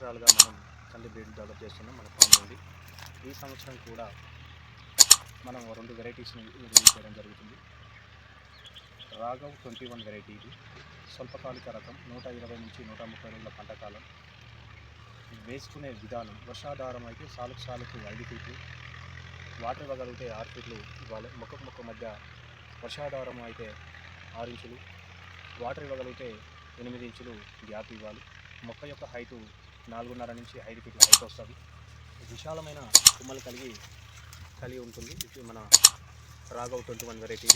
సంవత్సరాలుగా మనం కంది బ్రీడ్ డెవలప్ చేస్తున్నాం మన ఫామ్ నుండి. ఈ సంవత్సరం కూడా మనం 2 వెరైటీస్ని రిలీజ్ చేయడం జరుగుతుంది. రాఘవ్ 21 వెరైటీ. ఇది స్వల్పకాలిక రకం, 120 నుంచి 130 రోజుల పంట కాలం. వేసుకునే విధానం వర్షాధారం అయితే సాలుకు 5 ఫీట్లు, వాటర్ ఇవ్వగలిగితే 6 ఫీట్లు ఇవ్వాలి. మొక్క మధ్య వర్షాధారం అయితే 6 ఇంచులు, వాటర్ ఇవ్వగలిగితే 8 ఇంచులు గ్యాప్ ఇవ్వాలి. మొక్క యొక్క హైటు 4.5 నుంచి 5 ఫీట్ల హైట్ వస్తుంది. విశాలమైన కొమ్మలు కలిగి ఉంటుంది. ఇది మన రాఘవ్ 21 వెరైటీ.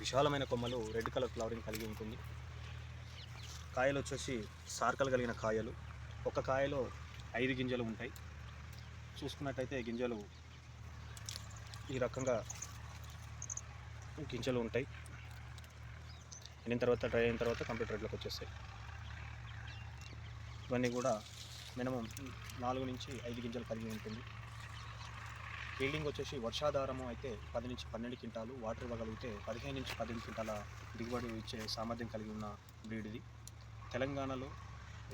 విశాలమైన కొమ్మలు, రెడ్ కలర్ ఫ్లవరింగ్ కలిగి ఉంటుంది. కాయలు వచ్చేసి సార్కలు కలిగిన కాయలు. ఒక కాయలో 5 గింజలు ఉంటాయి. చూసుకున్నట్టయితే గింజలు ఈ రకంగా గింజలు ఉంటాయి. డ్రై అయిన తర్వాత కంప్లీట్ రెడ్లోకి వచ్చేస్తాయి. ఇవన్నీ కూడా మినిమం 4 నుంచి 5 గింజలు కలిగి ఉంటుంది. ఫీల్డింగ్ వచ్చేసి వర్షాధారము అయితే 10 నుంచి 12 క్వింటాలు, వాటర్ ఇవ్వగలిగితే 15 నుంచి 18 క్వింటాల దిగుబడి ఇచ్చే సామర్థ్యం కలిగి ఉన్న బ్రీడ్ ఇది. తెలంగాణలో,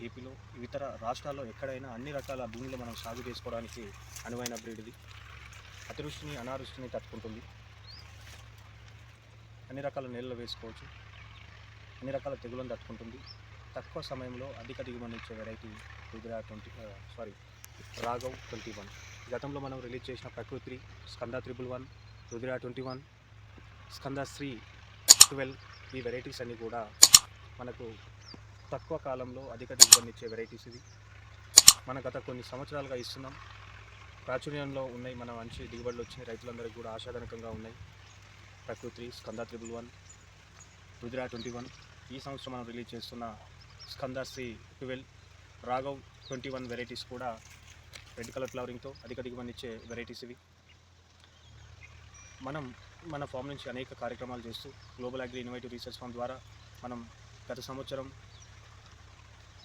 ఏపీలో, ఇతర రాష్ట్రాల్లో ఎక్కడైనా అన్ని రకాల భూములు మనం సాగు చేసుకోవడానికి అనువైన బ్రీడ్ ఇది. అతివృష్టిని, అనావృష్టిని తట్టుకుంటుంది. అన్ని రకాల నేలలో వేసుకోవచ్చు. అన్ని రకాల తెగులను తట్టుకుంటుంది. తక్కువ సమయంలో అధిక దిగుబడి ఇచ్చే వెరైటీ రాఘవ్ 21. గతంలో మనం రిలీజ్ చేసిన ప్రకృతి, స్కంద 111, రుద్ర 21, స్కంద 312 ఈ వెరైటీస్ అన్నీ కూడా మనకు తక్కువ కాలంలో అధిక దిగుబడిని ఇచ్చే వెరైటీస్ ఇవి. మన గత కొన్ని సంవత్సరాలుగా ఇస్తున్నాం. ప్రాచుర్యంలో ఉన్నాయి. మన మంచి దిగుబడులు వచ్చినాయి. రైతులందరికీ కూడా ఆశాజనకంగా ఉన్నాయి. ప్రకృతి, స్కంద 111, రుద్ర 21. ఈ సంవత్సరం మనం రిలీజ్ చేస్తున్న స్కంద 312, రాఘవ్ 21 వెరైటీస్ కూడా రెడ్ కలర్ ఫ్లవరింగ్తో అధిక దిగుబడి ఇచ్చే వెరైటీస్ ఇవి. మనం మన ఫామ్ నుంచి అనేక కార్యక్రమాలు చేస్తూ global agri innovative research farm ద్వారా మనం గత సంవత్సరం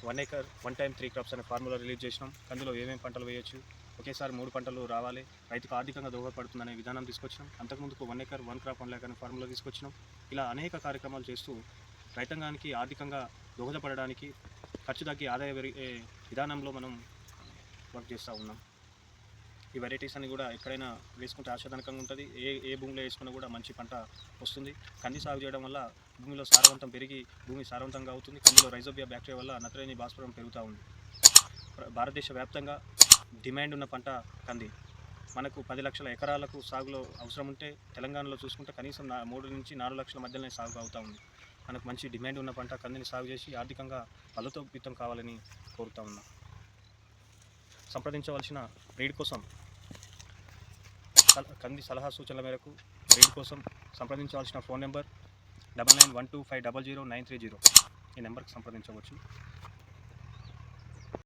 1 acre 1 time 3 crops అనే ఫార్ములా రిలీజ్ చేసినాం. అందులో ఏమేమి పంటలు వేయచ్చు, ఒకేసారి 3 పంటలు రావాలి, రైతుకు ఆర్థికంగా దోహదపడుతుందనే విధానం తీసుకొచ్చినాం. అంతకుముందుకు 1 acre 1 crop 1 lakh అనే ఫార్ములా తీసుకొచ్చినాం. ఇలా అనేక కార్యక్రమాలు చేస్తూ రైతాంగానికి ఆర్థికంగా దోహదపడడానికి, ఖర్చు తగ్గి ఆదాయ పెరిగే విధానంలో మనం వర్క్ చేస్తూ ఉన్నాం. ఈ వెరైటీస్ అన్ని కూడా ఎక్కడైనా వేసుకుంటే ఆశాజనకంగా ఉంటుంది. ఏ భూమిలో వేసుకున్నా కూడా మంచి పంట వస్తుంది. కంది సాగు చేయడం వల్ల భూమిలో సారవంతం పెరిగి భూమి సారవంతంగా అవుతుంది. కందిలో రైజోబియా బ్యాక్టీరియా వల్ల నత్రజని, భాస్వరం పెరుగుతూ ఉంది. భారతదేశ వ్యాప్తంగా డిమాండ్ ఉన్న పంట కంది. మనకు 10 లక్షల ఎకరాలకు సాగులో అవసరం ఉంటే తెలంగాణలో చూసుకుంటే కనీసం 3 నుంచి 4 లక్షల మధ్యలోనే సాగు అవుతూ ఉంది. మనకు మంచి డిమాండ్ ఉన్న పంట కందిని సాగు చేసి ఆర్థికంగా బలోపేతం కావాలని కోరుతూ ఉన్నాం. సంప్రదించవలసిన బ్రీడ్ కోసం, కంది సలహా సూచనల మేరకు బ్రీడ్ కోసం సంప్రదించవలసిన ఫోన్ నెంబర్ 9912500930. ఈ నెంబర్కి సంప్రదించవచ్చు.